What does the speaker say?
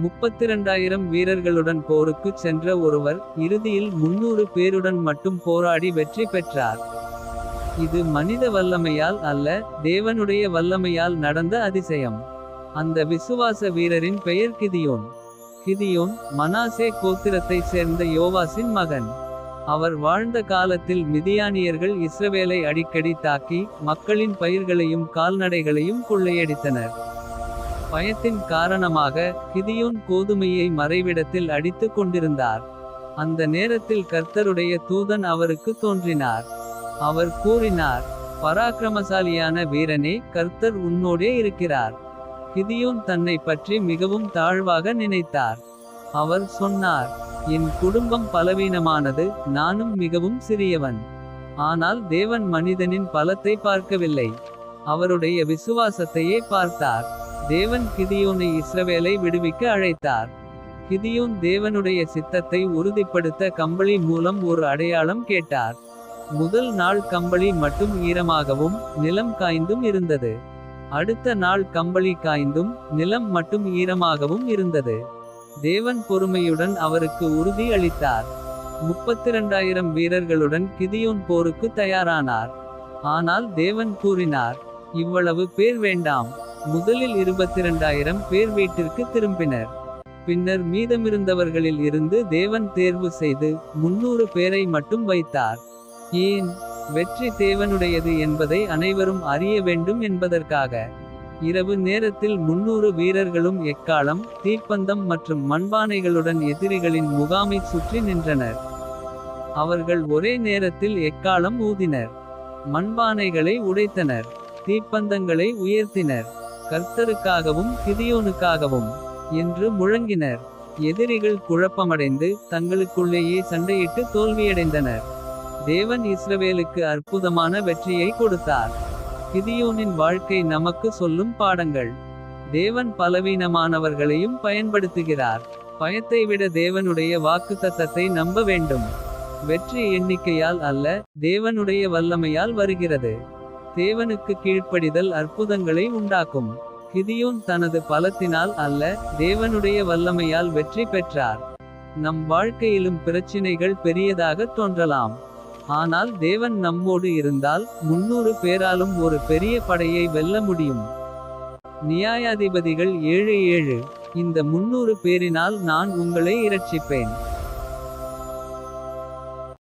32,000 வீரர்களுடன் போருக்குச் சென்ற ஒருவர். இறுதியில் 300 பேருடன் மட்டும் போராடி வெற்றி பெற்றார். இது மனித வல்லமையால் அல்ல, தேவனுடைய வல்லமையால் நடந்த அதிசயம். அந்த விசுவாச வீரரின் பெயர் கிதியோன். கிதியோன் மனாசே கோத்திரத்தைச் சேர்ந்த யோவாசின் மகன். அவர் வாழ்ந்த காலத்தில் மிதியானியர்கள் இஸ்ரவேலை அடிக்கடி தாக்கி. மக்களின் பயிர்களையும் கால்நடைகளையும் கொள்ளையடித்தனர். பயத்தின் காரணமாக கிதியோன் கோதுமையை மறைவிடத்தில் அடித்துக் கொண்டிருந்தார். அந்த நேரத்தில் கர்த்தருடைய தூதன் அவருக்கு தோன்றினார். அவர் கூறினார், பராக்கிரமசாலியான வீரனே, கர்த்தர் உன்னோடே இருக்கிறார். கிதியோன் தன்னை பற்றி மிகவும் தாழ்வாக நினைத்தார். அவர் சொன்னார், என் குடும்பம் பலவீனமானது, நானும் மிகவும் சிறியவன். ஆனால் தேவன் மனிதனின் பலத்தை பார்க்கவில்லை, அவருடைய விசுவாசத்தையே பார்த்தார். தேவன் கிதியோனை இஸ்ரவேலை விடுவிக்க அழைத்தார். கிதியோன் தேவனுடைய சித்தத்தை உறுதிப்படுத்த கம்பளி மூலம் ஒரு அடையாளம் கேட்டார். முதல் நாள் கம்பளி மட்டும் ஈரமாகவும் நிலம் காய்ந்தும் இருந்தது. அடுத்த நாள் கம்பளி காய்ந்தும் நிலம் மட்டும் ஈரமாகவும் இருந்தது. தேவன் பொறுமையுடன் அவருக்கு உறுதி அளித்தார். 32,000 வீரர்களுடன் கிதியோன் போருக்கு தயாரானார். ஆனால் தேவன் கூறினார், இவ்வளவு பேர் வேண்டாம். முதலில் 22,000 பேர் வீட்டிற்கு திரும்பினர். பின்னர் மீதமிருந்தவர்களில் இருந்து தேவன் தேர்வு செய்து 300 பேரை மட்டும் வைத்தார். ஏன்? வெற்றி தேவனுடையது என்பதை அனைவரும் அறிய வேண்டும் என்பதற்காக. இரவு நேரத்தில் 300 வீரர்களும் எக்காளம், தீப்பந்தம் மற்றும் மண்பானைகளுடன் எதிரிகளின் முகாமைச் சுற்றி நின்றனர். அவர்கள் ஒரே நேரத்தில் எக்காளம் ஊதினர், மண்பானைகளை உடைத்தனர், தீப்பந்தங்களை உயர்த்தினர். கர்த்தருக்காகவும் கிதியோனுக்காகவும் என்று முழங்கினர். எதிரிகள் குழப்பமடைந்து தங்களுக்குள்ளேயே சண்டையிட்டு தோல்வியடைந்தனர். தேவன் இஸ்ரவேலுக்கு அற்புதமான வெற்றியை கொடுத்தார். கிதியோனின் வாழ்க்கை நமக்கு சொல்லும் பாடங்கள். தேவன் பலவீனமானவர்களையும் பயன்படுத்துகிறார். பயத்தை விட தேவனுடைய வாக்குத்தத்தத்தை நம்ப வேண்டும். வெற்றி எண்ணிக்கையால் அல்ல, தேவனுடைய வல்லமையால் வருகிறது. தேவனுக்கு கீழ்ப்படிதல் அற்புதங்களை உண்டாக்கும். கிதியோன் தனது பலத்தினால் அல்ல, தேவனுடைய வல்லமையால் வெற்றி பெற்றார். நம் வாழ்க்கையிலும் பிரச்சினைகள் பெரியதாக தோன்றலாம். ஆனால் தேவன் நம்மோடு இருந்தால் 300 பேராலும் ஒரு பெரிய படையை வெல்ல முடியும். நியாயாதிபதிகள் 7:7. இந்த 300 பேரினால் நான் உங்களை இரட்சிப்பேன்.